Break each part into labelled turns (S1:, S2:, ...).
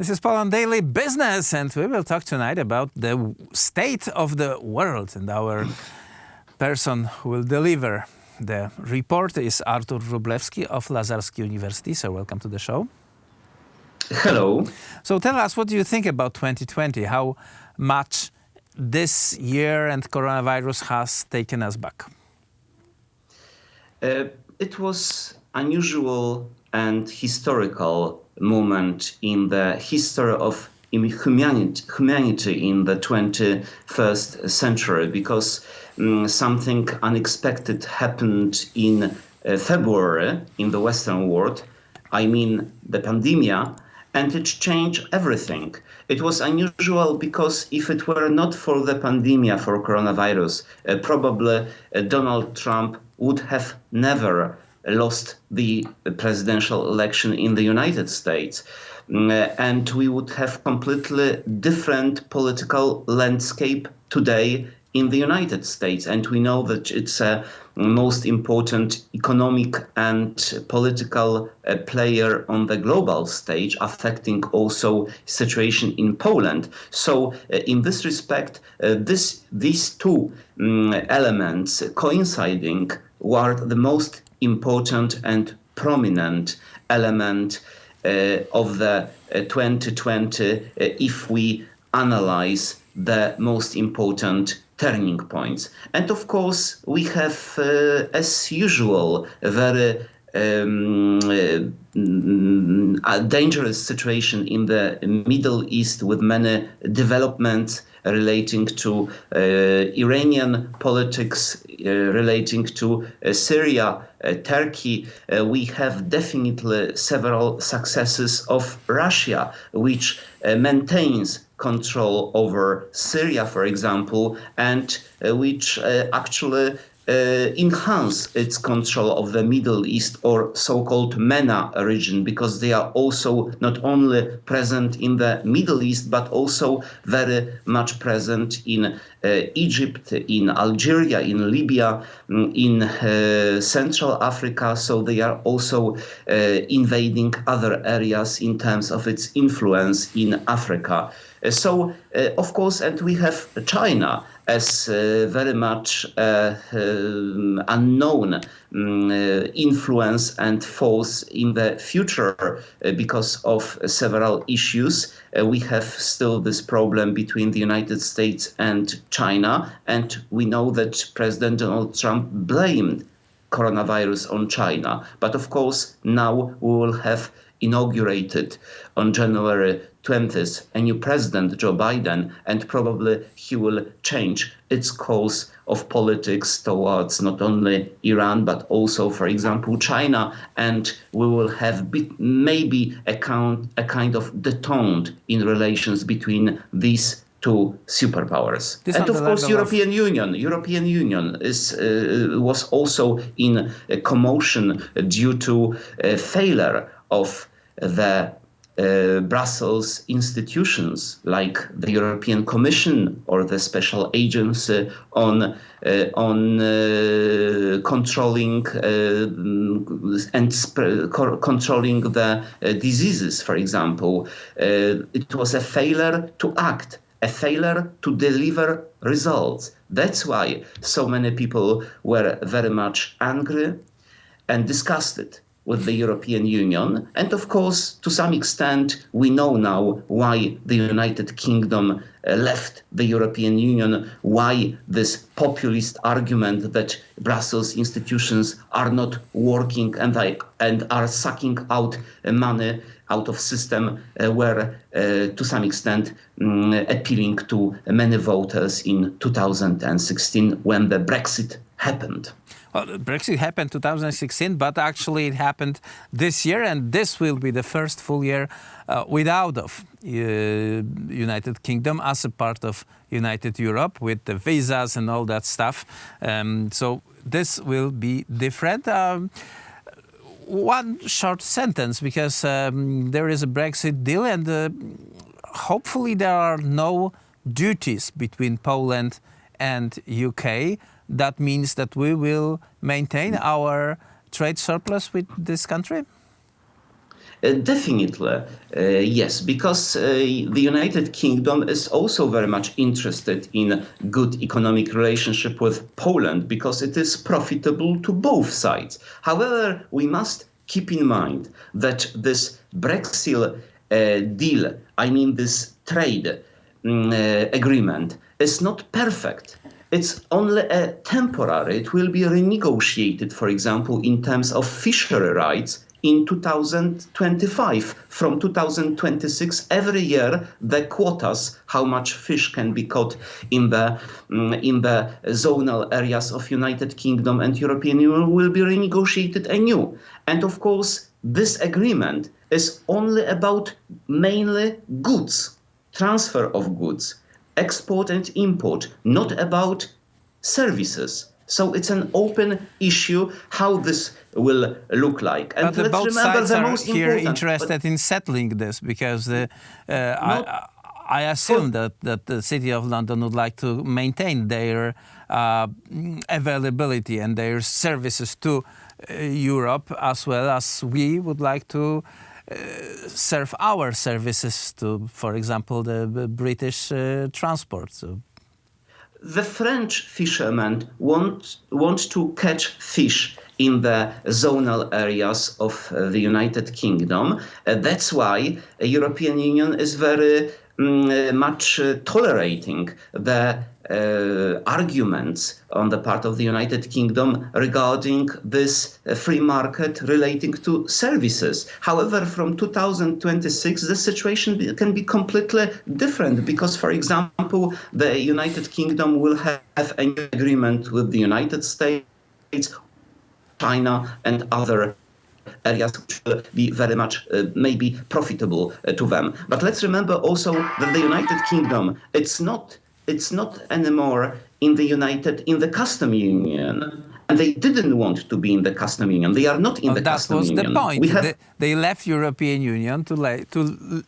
S1: This is Poland Daily Business, and we will talk tonight about the state of the world. And our person who will deliver the report is Artur Wróblewski of Lazarski University. So welcome to the show.
S2: Hello.
S1: So tell us, what do you think about 2020? How much this year and coronavirus has taken us back?
S2: It was unusual and historical moment in the history of humanity in the 21st century, because something unexpected happened in February in the Western world. I mean the pandemic, and it changed everything. It was unusual because if it were not for the pandemic, for coronavirus, probably Donald Trump would have never lost the presidential election in the United States. And we would have completely different political landscape today in the United States. And we know that it's a most important economic and political player on the global stage, affecting also situation in Poland. So in this respect, these two elements coinciding were the most important and prominent element of the 2020 if we analyze the most important turning points. And of course, we have, as usual, a very a dangerous situation in the Middle East, with many developments relating to Iranian politics, relating to Syria, Turkey. We have definitely several successes of Russia, which maintains control over Syria, for example, and which actually enhance its control of the Middle East, or so-called MENA region, because they are also not only present in the Middle East, but also very much present in Egypt, in Algeria, in Libya, in Central Africa. So they are also invading other areas in terms of its influence in Africa. So, of course, and we have China as very much unknown influence and force in the future because of several issues. We have still this problem between the United States and China, and we know that President Donald Trump blamed coronavirus on China. But of course, now we will have inaugurated on January 20th a new president, Joe Biden, and probably he will change its course of politics towards not only Iran, but also, for example, China. And we will have maybe a kind of detente in relations between these two superpowers. And of course, European Union was also in commotion due to failure of the Brussels institutions, like the European Commission or the Special Agency on controlling controlling the diseases, for example. It was a failure to act, a failure to deliver results. That's why so many people were very much angry and disgusted with the European Union. And of course, to some extent, we know now why the United Kingdom left the European Union, why this populist argument that Brussels institutions are not working and are sucking out money out of system were to some extent appealing to many voters in 2016 when the Brexit happened.
S1: Well, Brexit happened 2016, but actually it happened this year, and this will be the first full year without of United Kingdom as a part of United Europe, with the visas and all that stuff. So this will be different. One short sentence, because there is a Brexit deal, and hopefully there are no duties between Poland and UK. That means that we will maintain our trade surplus with this country?
S2: Definitely, yes, because the United Kingdom is also very much interested in good economic relationship with Poland because it is profitable to both sides. However, we must keep in mind that this Brexit deal, I mean this trade agreement, is not perfect. It's only a temporary. It will be renegotiated, for example, in terms of fishery rights in 2025. From 2026, every year, the quotas, how much fish can be caught in the zonal areas of United Kingdom and European Union, will be renegotiated anew. And of course, this agreement is only about mainly goods, transfer of goods, export and import, not about services. So it's an open issue how this will look like. And
S1: but
S2: let's
S1: both
S2: remember
S1: sides
S2: the
S1: are
S2: most
S1: here
S2: important,
S1: interested in settling this because I assume that the City of London would like to maintain their availability and their services to Europe, as well as we would like to serve our services to, for example, the British transport. So.
S2: The French fishermen want to catch fish in the zonal areas of the United Kingdom. That's why the European Union is very much tolerating the arguments on the part of the United Kingdom regarding this free market relating to services. However, from 2026, the situation can be completely different because, for example, the United Kingdom will have an agreement with the United States, China, and other areas which will be very much maybe profitable to them. But let's remember also that the United Kingdom, it's not anymore in the custom union. And they didn't want to be in the custom union. They are not in the custom union.
S1: That was the point. They left European Union to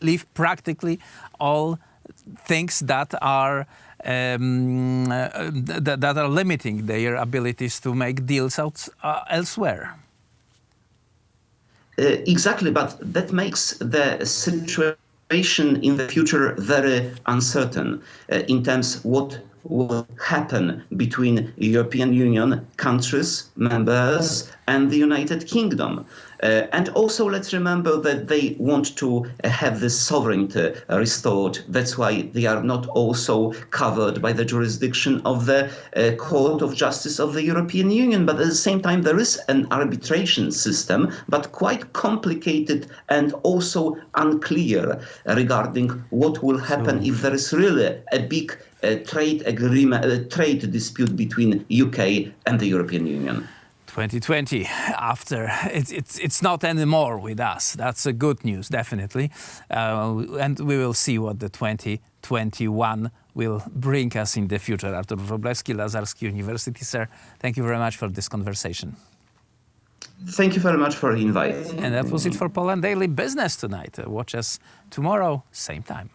S1: leave practically all things that are that are limiting their abilities to make deals elsewhere.
S2: Exactly, but that makes the situation in the future very uncertain in terms what will happen between European Union countries, members, and the United Kingdom. And also let's remember that they want to have this sovereignty restored. That's why they are not also covered by the jurisdiction of the Court of Justice of the European Union. But at the same time, there is an arbitration system, but quite complicated and also unclear regarding what will happen if there is really a big trade trade dispute between UK and the European Union.
S1: 2020, after it's not anymore with us. That's a good news, definitely, and we will see what the 2021 will bring us in the future. Artur Wróblewski, Lazarski University, sir. Thank you very much for this conversation.
S2: Thank you very much for the invite.
S1: And that was it for Poland Daily Business tonight. Watch us tomorrow, same time.